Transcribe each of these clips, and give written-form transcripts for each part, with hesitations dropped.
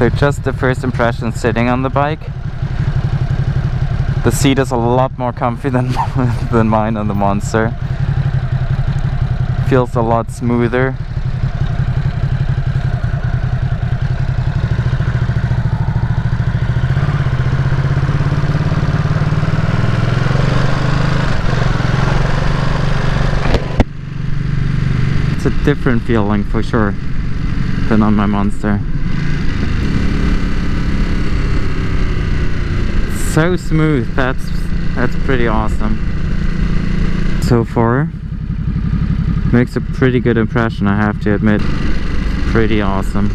So just the first impression sitting on the bike. The seat is a lot more comfy than mine on the Monster. Feels a lot smoother. It's a different feeling for sure than on my Monster. So smooth, that's pretty awesome. So far, makes a pretty good impression, I have to admit. Pretty awesome.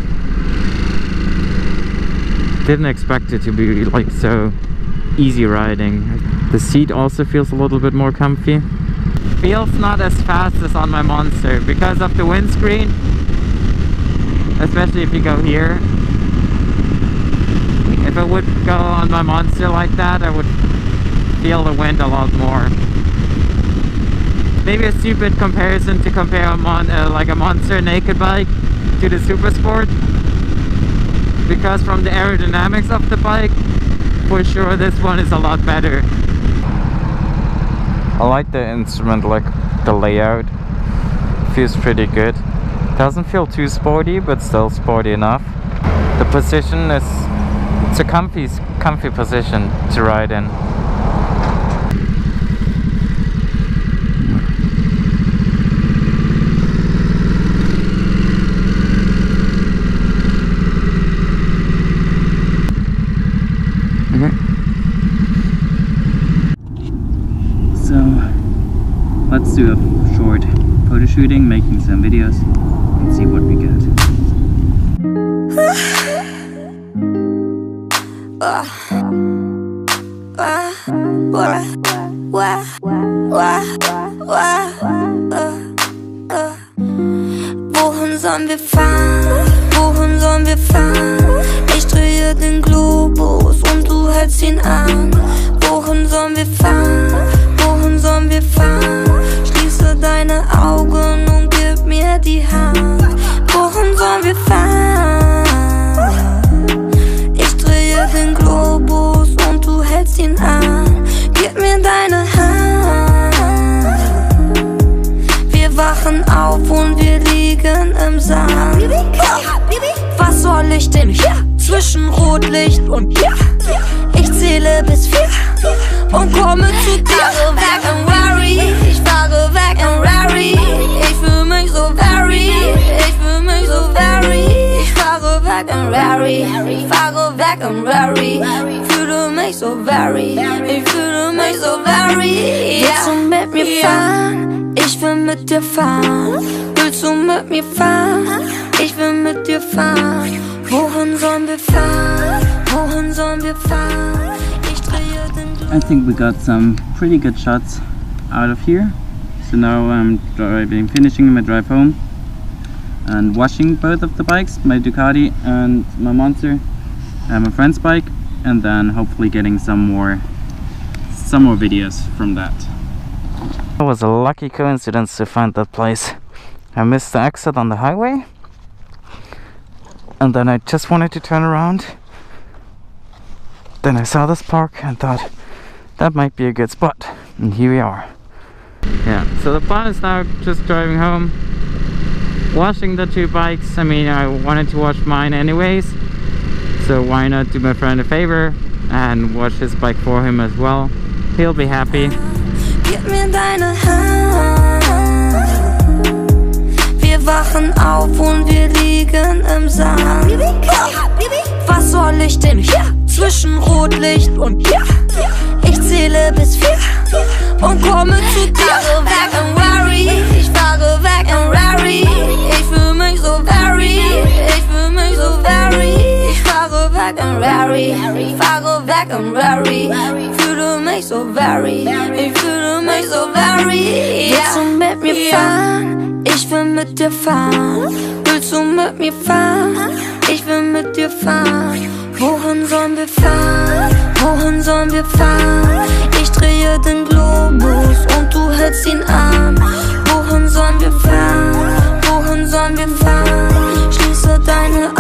Didn't expect it to be like so easy riding. The seat also feels a little bit more comfy. Feels not as fast as on my Monster because of the windscreen, especially if you go here. If I would go on my Monster like that, I would feel the wind a lot more. Maybe a stupid comparison to compare like a Monster naked bike to the Supersport, because from the aerodynamics of the bike, for sure this one is a lot better. I like the instrument, like the layout. Feels pretty good. Doesn't feel too sporty, but still sporty enough. The position is, it's a comfy position to ride in. So let's do a short photo shooting, making some videos, and see what we get. Wohin sollen wir fahren? Wohin sollen wir fahren? Ich drehe den Globus und du hältst ihn an. Wohin sollen wir fahren? Wohin sollen wir fahren? Schließe deine Augen und gib mir die Hand. Wohin sollen wir fahren? Ich drehe den Globus und du hältst ihn an. Gib mir deine Hand. Wir wachen auf und wir liegen im Sand. Was soll ich denn hier? Zwischen Rotlicht und hier. Ich zähle bis 4 und komme zu dir. Fahre weg im Rari, ich fahre weg im Rari. Ich fühl mich so very, ich fühl mich so very. Ich fahre weg im Rari, fahre weg im Rari. Fühle mich so very, ich fühle mich so very. Willst du mit mir fahren? Ich will mit dir fahren. Willst du mit mir fahren? Ich will mit dir fahren. Wohin sollen wir fahren? Wohin sollen wir fahren? Ich drehe den Globus. I think we got some pretty good shots out of here. So now I'm finishing my drive home and washing both of the bikes, my Ducati and my Monster, and my friend's bike, and then hopefully getting some more videos from that. It was a lucky coincidence to find that place. I missed the exit on the highway, and then I just wanted to turn around. Then I saw this park and thought that might be a good spot, and here we are. Yeah, so the plan is now just driving home, washing the 2 bikes. I mean, I wanted to wash mine anyways, so why not do my friend a favor and wash his bike for him as well. He'll be happy. Gib mir deine Hand. Wir wachen auf und wir liegen im Sand. Was soll ich denn hier? Zwischen Rotlicht und hier. Ich zähle bis 4 und komme zu dir. Fahre weg im Rari, ich fahre weg im Rari. Ich fühl mich so very, ich fühl mich so very. Ich fahre weg im Rari, fahre weg im Rari. Fühle mich so very, ich fühle mich so very. Willst du mit mir fahren? Ich will mit dir fahren. Willst du mit mir fahren? Ich will mit dir fahren. Wohin sollen wir fahren? Wohin sollen wir fahren? Ich drehe den Globus und du hältst ihn an. Wohin sollen wir fahren? Wohin sollen wir fahren? Schließe deine